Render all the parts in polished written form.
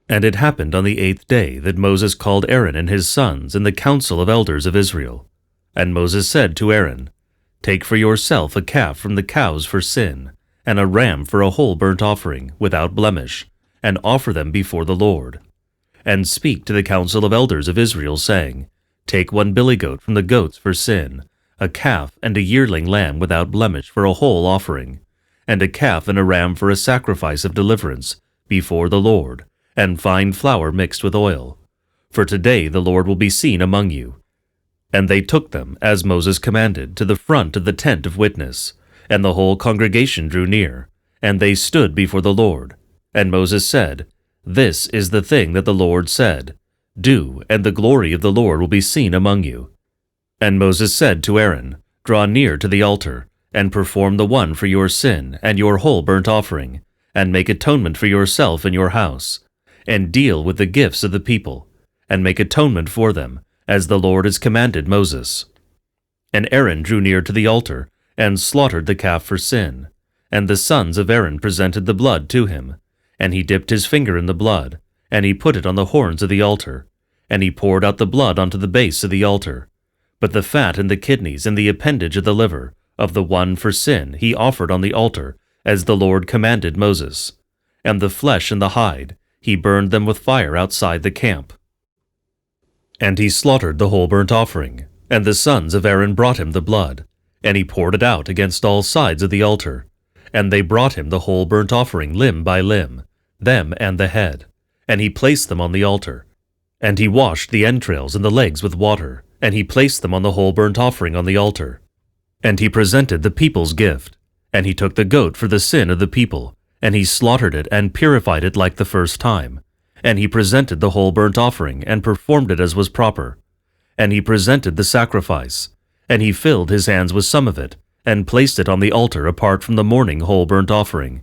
And it happened on the 8th day that Moses called Aaron and his sons in the council of elders of Israel. And Moses said to Aaron, Take for yourself a calf from the cows for sin, and a ram for a whole burnt offering, without blemish, and offer them before the Lord. And speak to the council of elders of Israel, saying, Take one billy goat from the goats for sin, a calf and a yearling lamb without blemish for a whole offering, and a calf and a ram for a sacrifice of deliverance before the Lord, and fine flour mixed with oil. For today the Lord will be seen among you. And they took them, as Moses commanded, to the front of the tent of witness, and the whole congregation drew near, and they stood before the Lord. And Moses said, This is the thing that the Lord said, Do, and the glory of the Lord will be seen among you. And Moses said to Aaron, Draw near to the altar, and perform the one for your sin and your whole burnt offering, and make atonement for yourself and your house, and deal with the gifts of the people, and make atonement for them, as the Lord has commanded Moses. And Aaron drew near to the altar, and slaughtered the calf for sin. And the sons of Aaron presented the blood to him. And he dipped his finger in the blood, and he put it on the horns of the altar. And he poured out the blood onto the base of the altar. But the fat and the kidneys and the appendage of the liver, of the one for sin, he offered on the altar, as the Lord commanded Moses. And the flesh and the hide, he burned them with fire outside the camp. And he slaughtered the whole burnt offering, and the sons of Aaron brought him the blood, and he poured it out against all sides of the altar. And they brought him the whole burnt offering limb by limb, them and the head, and he placed them on the altar. And he washed the entrails and the legs with water, and he placed them on the whole burnt offering on the altar. And he presented the people's gift, and he took the goat for the sin of the people, and he slaughtered it and purified it like the first time. And he presented the whole burnt offering, and performed it as was proper. And he presented the sacrifice, and he filled his hands with some of it, and placed it on the altar apart from the morning whole burnt offering.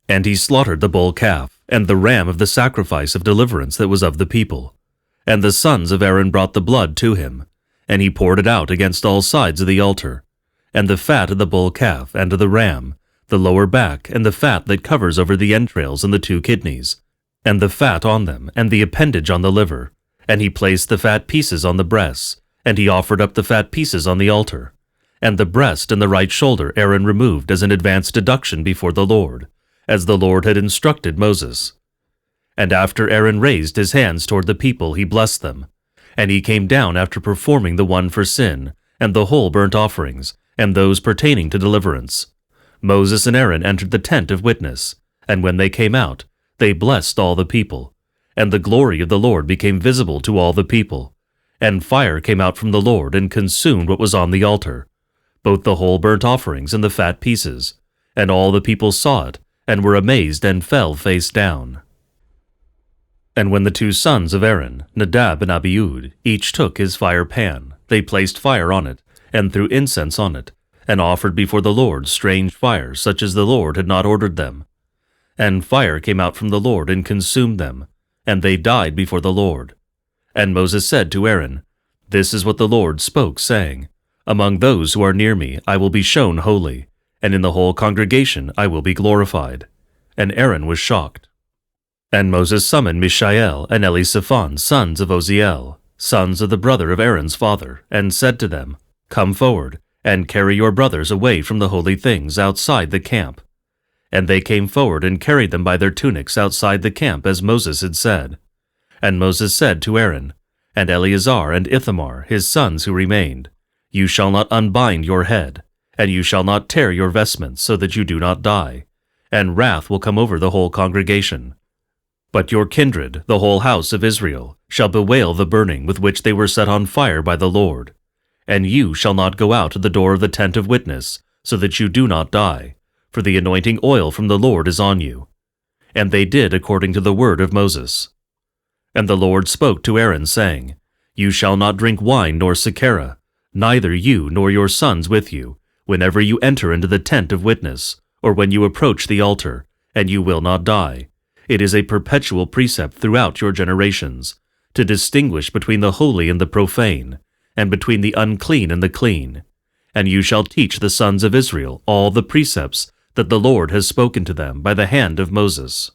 And he slaughtered the bull calf, and the ram of the sacrifice of deliverance that was of the people. And the sons of Aaron brought the blood to him, and he poured it out against all sides of the altar. And the fat of the bull calf and of the ram, the lower back, and the fat that covers over the entrails and the 2 kidneys, and the fat on them, and the appendage on the liver. And he placed the fat pieces on the breasts, and he offered up the fat pieces on the altar. And the breast and the right shoulder Aaron removed as an advance deduction before the Lord, as the Lord had instructed Moses. And after Aaron raised his hands toward the people, he blessed them. And he came down after performing the one for sin, and the whole burnt offerings, and those pertaining to deliverance. Moses and Aaron entered the tent of witness, and when they came out, they blessed all the people. And the glory of the Lord became visible to all the people. And fire came out from the Lord and consumed what was on the altar, both the whole burnt offerings and the fat pieces. And all the people saw it, and were amazed and fell face down. And when the 2 sons of Aaron, Nadab and Abihu, each took his fire pan, they placed fire on it, and threw incense on it, and offered before the Lord strange fire, such as the Lord had not ordered them. And fire came out from the Lord and consumed them, and they died before the Lord. And Moses said to Aaron, This is what the Lord spoke, saying, Among those who are near me I will be shown holy, and in the whole congregation I will be glorified. And Aaron was shocked. And Moses summoned Mishael and Elisaphan, sons of Oziel, sons of the brother of Aaron's father, and said to them, Come forward, and carry your brothers away from the holy things outside the camp. And they came forward and carried them by their tunics outside the camp, as Moses had said. And Moses said to Aaron, and Eleazar and Ithamar, his sons who remained, You shall not unbind your head, and you shall not tear your vestments, so that you do not die, and wrath will come over the whole congregation. But your kindred, the whole house of Israel, shall bewail the burning with which they were set on fire by the Lord. And you shall not go out to the door of the tent of witness, so that you do not die, for the anointing oil from the Lord is on you. And they did according to the word of Moses. And the Lord spoke to Aaron, saying, You shall not drink wine nor sekera, neither you nor your sons with you, whenever you enter into the tent of witness, or when you approach the altar, and you will not die. It is a perpetual precept throughout your generations, to distinguish between the holy and the profane, and between the unclean and the clean. And you shall teach the sons of Israel all the precepts that the Lord has spoken to them by the hand of Moses.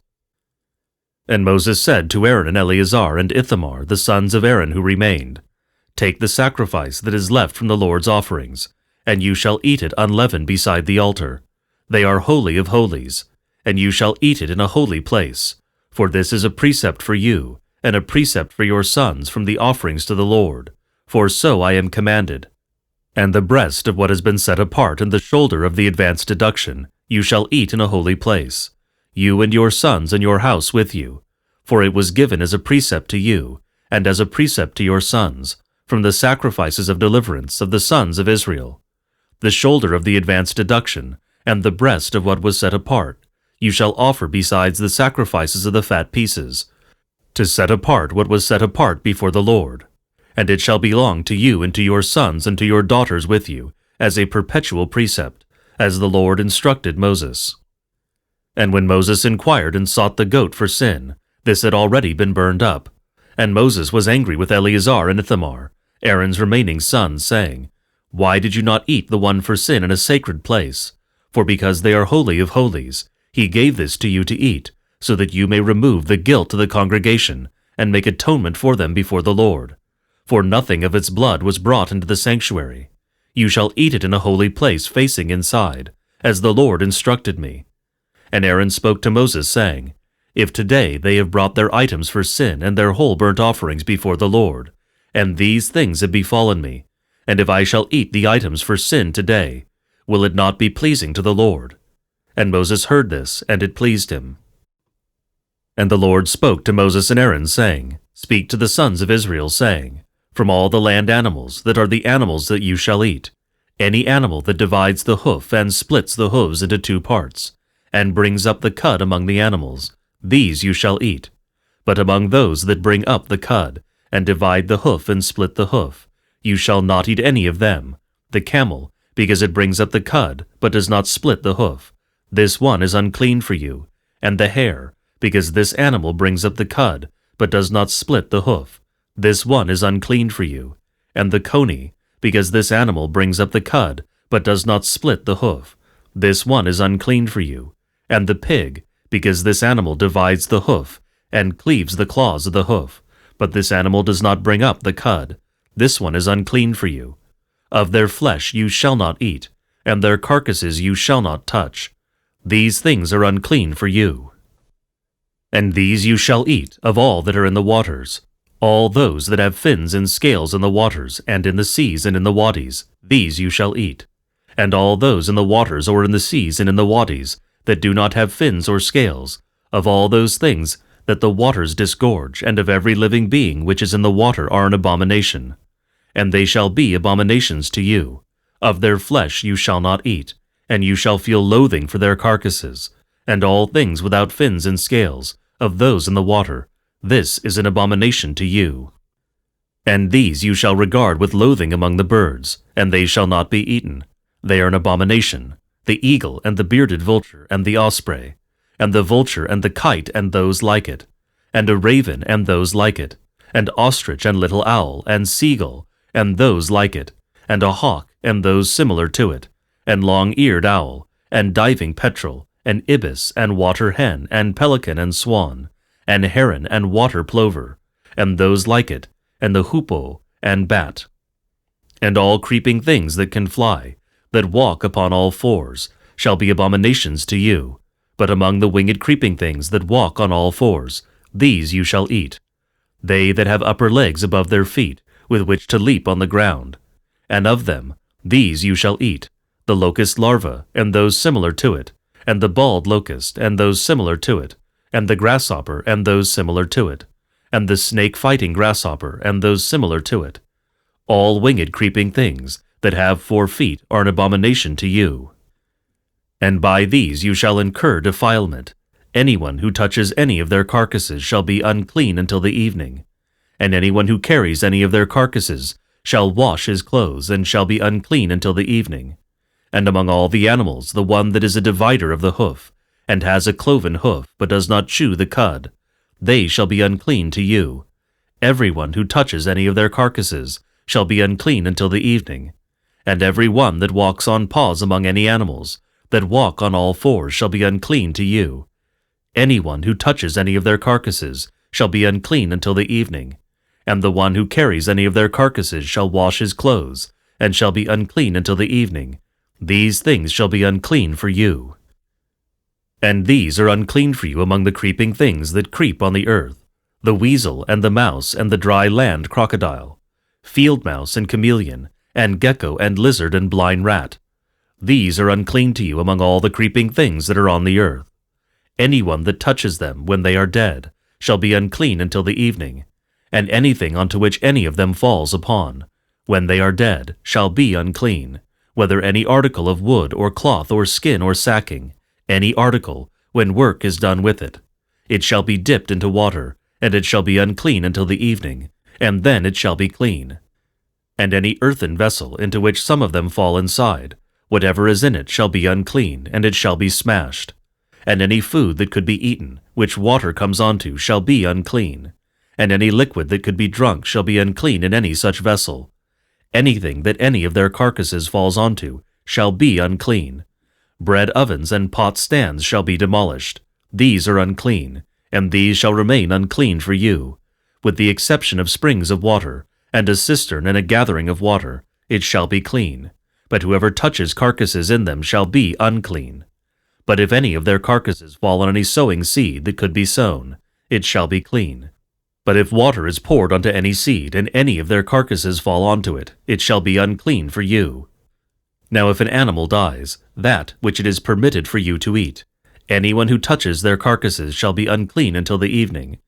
And Moses said to Aaron and Eleazar and Ithamar, the sons of Aaron who remained, Take the sacrifice that is left from the Lord's offerings, and you shall eat it unleavened beside the altar. They are holy of holies, and you shall eat it in a holy place. For this is a precept for you, and a precept for your sons from the offerings to the Lord. For so I am commanded. And the breast of what has been set apart and the shoulder of the advanced deduction you shall eat in a holy place, you and your sons and your house with you. For it was given as a precept to you, and as a precept to your sons, from the sacrifices of deliverance of the sons of Israel. The shoulder of the advanced deduction, and the breast of what was set apart, you shall offer besides the sacrifices of the fat pieces, to set apart what was set apart before the Lord. And it shall belong to you and to your sons and to your daughters with you, as a perpetual precept, as the Lord instructed Moses. And when Moses inquired and sought the goat for sin, this had already been burned up. And Moses was angry with Eleazar and Ithamar, Aaron's remaining sons, saying, Why did you not eat the one for sin in a sacred place? For because they are holy of holies, he gave this to you to eat, so that you may remove the guilt of the congregation, and make atonement for them before the Lord. For nothing of its blood was brought into the sanctuary. You shall eat it in a holy place facing inside, as the Lord instructed me. And Aaron spoke to Moses, saying, If today they have brought their items for sin and their whole burnt offerings before the Lord, and these things have befallen me, and if I shall eat the items for sin today, will it not be pleasing to the Lord? And Moses heard this, and it pleased him. And the Lord spoke to Moses and Aaron, saying, Speak to the sons of Israel, saying, From all the land animals that are the animals that you shall eat, any animal that divides the hoof and splits the hooves into two parts, and brings up the cud among the animals, these you shall eat. But among those that bring up the cud, and divide the hoof and split the hoof, you shall not eat any of them. The camel, because it brings up the cud, but does not split the hoof, this one is unclean for you. And the hare, because this animal brings up the cud, but does not split the hoof, this one is unclean for you. And the coney, because this animal brings up the cud, but does not split the hoof, this one is unclean for you. And the pig, because this animal divides the hoof, and cleaves the claws of the hoof, but this animal does not bring up the cud, this one is unclean for you. Of their flesh you shall not eat, and their carcasses you shall not touch. These things are unclean for you. And these you shall eat of all that are in the waters, all those that have fins and scales in the waters, and in the seas and in the wadis, these you shall eat. And all those in the waters or in the seas and in the wadis, that do not have fins or scales, of all those things that the waters disgorge, and of every living being which is in the water are an abomination. And they shall be abominations to you. Of their flesh you shall not eat, and you shall feel loathing for their carcasses. And all things without fins and scales, of those in the water, this is an abomination to you. And these you shall regard with loathing among the birds, and they shall not be eaten. They are an abomination, the eagle and the bearded vulture and the osprey, and the vulture and the kite and those like it, and a raven and those like it, and ostrich and little owl and seagull and those like it, and a hawk and those similar to it, and long-eared owl, and diving petrel, and ibis and water hen, and pelican and swan, and heron and water plover, and those like it, and the hoopoe and bat, and all creeping things that can fly, that walk upon all fours, shall be abominations to you. But among the winged creeping things that walk on all fours, these you shall eat. They that have upper legs above their feet, with which to leap on the ground. And of them, these you shall eat, the locust larva, and those similar to it, and the bald locust, and those similar to it, and the grasshopper, and those similar to it, and the snake-fighting grasshopper, and those similar to it. All winged creeping things that have 4 feet are an abomination to you. And by these you shall incur defilement. Anyone who touches any of their carcasses shall be unclean until the evening. And anyone who carries any of their carcasses shall wash his clothes, and shall be unclean until the evening. And among all the animals the one that is a divider of the hoof, and has a cloven hoof, but does not chew the cud, they shall be unclean to you. Every one who touches any of their carcasses shall be unclean until the evening. And every one that walks on paws among any animals, that walk on all fours, shall be unclean to you. Anyone who touches any of their carcasses shall be unclean until the evening, and the one who carries any of their carcasses shall wash his clothes, and shall be unclean until the evening. These things shall be unclean for you. And these are unclean for you among the creeping things that creep on the earth, the weasel and the mouse and the dry land crocodile, field mouse and chameleon, and gecko and lizard and blind rat. These are unclean to you among all the creeping things that are on the earth. Anyone that touches them when they are dead shall be unclean until the evening, and anything unto which any of them falls upon, when they are dead, shall be unclean, whether any article of wood or cloth or skin or sacking, any article, when work is done with it. It shall be dipped into water, and it shall be unclean until the evening, and then it shall be clean. And any earthen vessel into which some of them fall inside, whatever is in it shall be unclean, and it shall be smashed. And any food that could be eaten, which water comes onto, shall be unclean. And any liquid that could be drunk shall be unclean in any such vessel. Anything that any of their carcasses falls onto shall be unclean. Bread ovens and pot stands shall be demolished. These are unclean, and these shall remain unclean for you. With the exception of springs of water, and a cistern and a gathering of water, it shall be clean. But whoever touches carcasses in them shall be unclean. But if any of their carcasses fall on any sowing seed that could be sown, it shall be clean. But if water is poured onto any seed, and any of their carcasses fall onto it, it shall be unclean for you. Now if an animal dies, that which it is permitted for you to eat, anyone who touches their carcasses shall be unclean until the evening.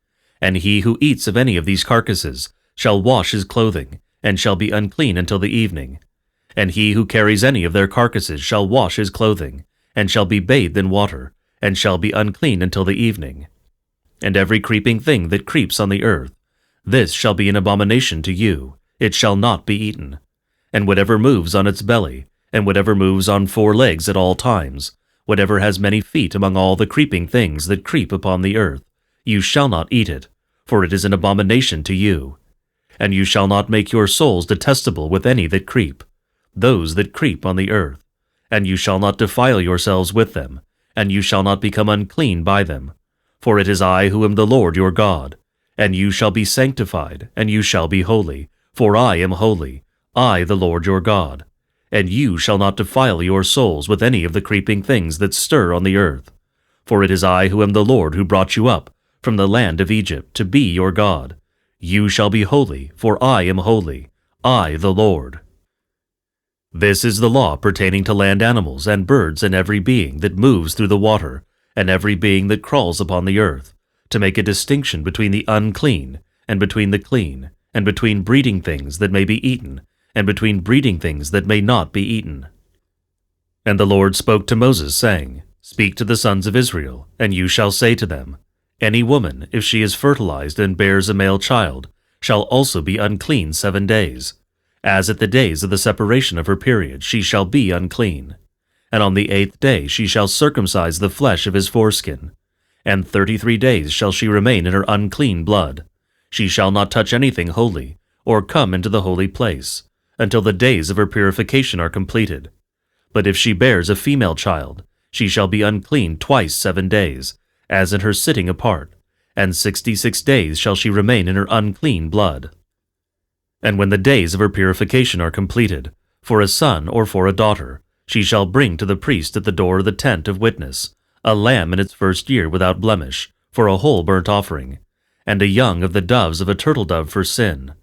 And he who eats of any of these carcasses shall wash his clothing, and shall be unclean until the evening. And he who carries any of their carcasses shall wash his clothing, and shall be bathed in water, and shall be unclean until the evening. And every creeping thing that creeps on the earth, this shall be an abomination to you, it shall not be eaten. And whatever moves on its belly, and whatever moves on 4 legs at all times, whatever has many feet among all the creeping things that creep upon the earth, you shall not eat it, for it is an abomination to you. And you shall not make your souls detestable with any that creep, those that creep on the earth. And you shall not defile yourselves with them, and you shall not become unclean by them. For it is I who am the Lord your God. And you shall be sanctified, and you shall be holy, for I am holy, I the Lord your God. And you shall not defile your souls with any of the creeping things that stir on the earth. For it is I who am the Lord who brought you up from the land of Egypt to be your God. You shall be holy, for I am holy, I the Lord. This is the law pertaining to land animals and birds and every being that moves through the water, and every being that crawls upon the earth, to make a distinction between the unclean and between the clean, and between breeding things that may be eaten, and between breeding things that may not be eaten. And the Lord spoke to Moses, saying, Speak to the sons of Israel, and you shall say to them, Any woman, if she is fertilized and bears a male child, shall also be unclean 7 days. As at the days of the separation of her period she shall be unclean. And on the 8th day she shall circumcise the flesh of his foreskin. And 33 days shall she remain in her unclean blood. She shall not touch anything holy, or come into the holy place, until the days of her purification are completed. But if she bears a female child, she shall be unclean twice 7 days, as in her sitting apart, and 66 days shall she remain in her unclean blood. And when the days of her purification are completed, for a son or for a daughter, she shall bring to the priest at the door of the tent of witness a lamb in its first year without blemish, for a whole burnt offering, and a young of the doves of a turtle-dove for sin.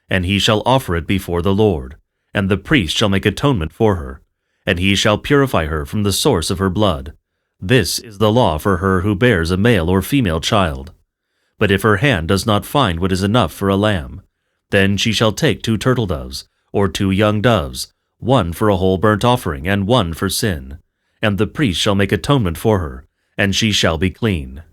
And he shall offer it before the Lord, and the priest shall make atonement for her, and he shall purify her from the source of her blood. This is the law for her who bears a male or female child. But if her hand does not find what is enough for a lamb, then she shall take 2 turtle-doves, or 2 young doves, one for a whole burnt offering, and one for sin. And the priest shall make atonement for her, and she shall be clean.